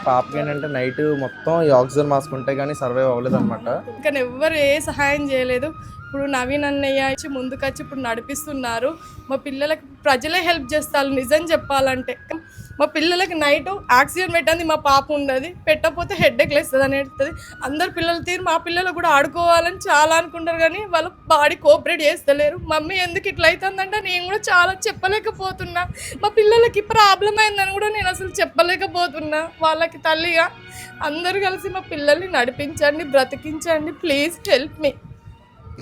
పాపకి ఏంటంటే నైట్ మొత్తం ఈ ఆక్సిజన్ మాస్క్ ఉంటాయి కానీ సర్వైవ్ అవ్వలేదు అనమాట. ఇంకా ఎవ్వరు ఏ సహాయం చేయలేదు. ఇప్పుడు నవీన్ అన్నయ్య వచ్చి ముందుకొచ్చి ఇప్పుడు నడిపిస్తున్నారు. మా పిల్లలకి ప్రజలే హెల్ప్ చేస్తారు. నిజం చెప్పాలంటే మా పిల్లలకి నైట్ ఆక్సిజన్ పెట్టండి, మా పాప ఉండదు, పెట్టకపోతే హెడ్ఏక్ లేస్తుంది అని చెప్తుంది. అందరు పిల్లలు తీరు మా పిల్లలు కూడా ఆడుకోవాలని చాలా అనుకుంటారు కానీ వాళ్ళ బాడీ కోఆపరేట్ చేస్తలేరు. మమ్మీ ఎందుకు ఇట్లా అవుతుందంటే నేను కూడా చాలా చెప్పలేకపోతున్నా. మా పిల్లలకి ప్రాబ్లం అయిందని కూడా నేను అసలు చెప్పలేకపోతున్నా. వాళ్ళకి తల్లిగా అందరూ కలిసి మా పిల్లల్ని నడిపించండి, బ్రతికించండి, ప్లీజ్ హెల్ప్ మీ.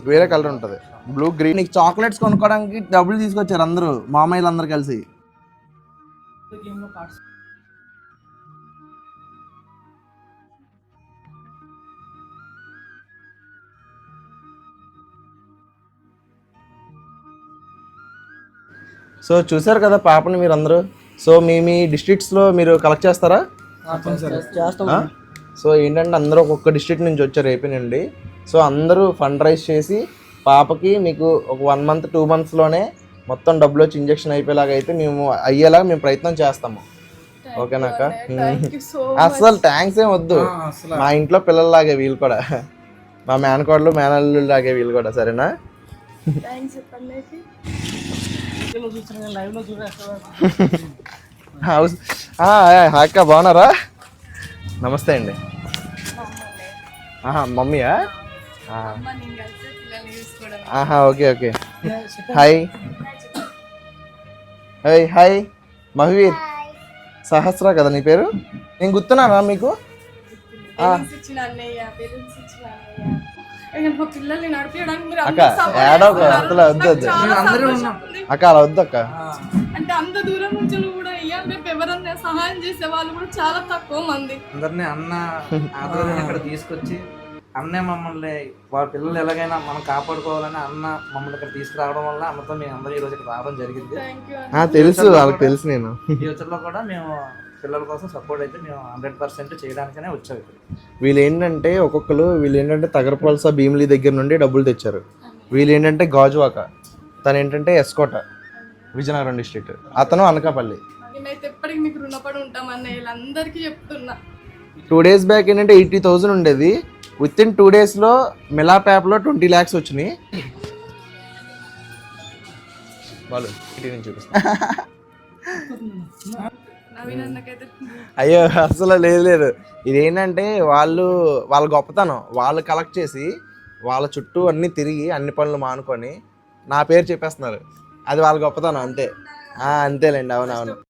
వేరే కలర్ ఉంటుంది, బ్లూ గ్రీన్. నీకు చాక్లెట్స్ కొనుక్కోవడానికి డబ్బులు తీసుకొచ్చారు అందరూ, మామయ్యలు అందరు కలిసి. సో చూసారు కదా పాపని మీరు అందరూ. సో మీ డిస్ట్రిక్ట్స్లో మీరు కలెక్ట్ చేస్తారా? సో ఏంటంటే అందరూ ఒక్కొక్క డిస్ట్రిక్ట్ నుంచి వచ్చారు ఏపీ నుండి. సో అందరూ ఫండ్ రైజ్ చేసి పాపకి మీకు ఒక 1 month 2 monthsలోనే మొత్తం డబ్బులు వచ్చి ఇంజెక్షన్ అయిపోయేలాగా అయితే మేము అయ్యేలాగా మేము ప్రయత్నం చేస్తాము. ఓకేనాక? అసలు థ్యాంక్స్ ఏం వద్దు, మా ఇంట్లో పిల్లల్లాగే వీళ్ళు కూడా, మా మేనకోడలు మేనల్లు లాగే వీళ్ళు కూడా. సరేనా? అక్క బాగున్నారా? నమస్తే అండి. మమ్మీయా? Okay okay. Hi hi hi. Mahavir Sahasra కదా నీ పేరు? నేను గుర్తున్నానా మీకు? అక్క ఏడో అంతలో వద్దు వద్దు అక్క, అలా వద్దు అక్క. అంటే అంత దూరం నుంచి కూడా రేపు ఎవరన్నా సహాయం చేసే వాళ్ళు కూడా చాలా తక్కువ మంది. అందరినీ అన్న ఆదరణ ఇక్కడ తీసుకొచ్చి అన్నే మమ్మల్ని వాళ్ళ పిల్లలు ఎలాగైనా మనం కాపాడుకోవాలని అన్న మమ్మల్ని ఇక్కడ తీసుకురావడం వల్ల అన్నతో మేము అందరూ ఈరోజు ఇక్కడ రావడం జరిగింది. తెలుసు, వాళ్ళకి తెలుసు. నేను ఫ్యూచర్లో కూడా మేము పిల్లల కోసం సపోర్ట్ అయితే మేము 100% చేయడానికనే వచ్చాము. వీళ్ళు ఏంటంటే తగరపల్స భీమిలి దగ్గర నుండి డబ్బులు తెచ్చారు. వీళ్ళు ఏంటంటే గాజువాక, తను ఏంటంటే ఎస్కోట, విజయనగరం డిస్ట్రిక్ట్, అతను అనకాపల్లి. మేమైతే ఎప్పటికీ మీకు రుణపడి ఉంటామన్న వీళ్ళందరికీ చెప్తున్నా. 2 days బ్యాక్ ఏంటంటే 80,000 ఉండేది. విత్ ఇన్ 2 daysలో మెలా ప్యాప్లో 20 lakhs వచ్చినాయి. వాళ్ళు ఇటు నుంచి చూపిస్తా. అయ్యో అసలు లేదు. ఇదేంటంటే వాళ్ళ గొప్పతనం, వాళ్ళు కలెక్ట్ చేసి వాళ్ళ చుట్టూ అన్నీ తిరిగి అన్ని పనులు మానుకొని నా పేరు చెప్పేస్తున్నారు. అది వాళ్ళ గొప్పతనం, అంతే. అంతేలేండి. అవునవును.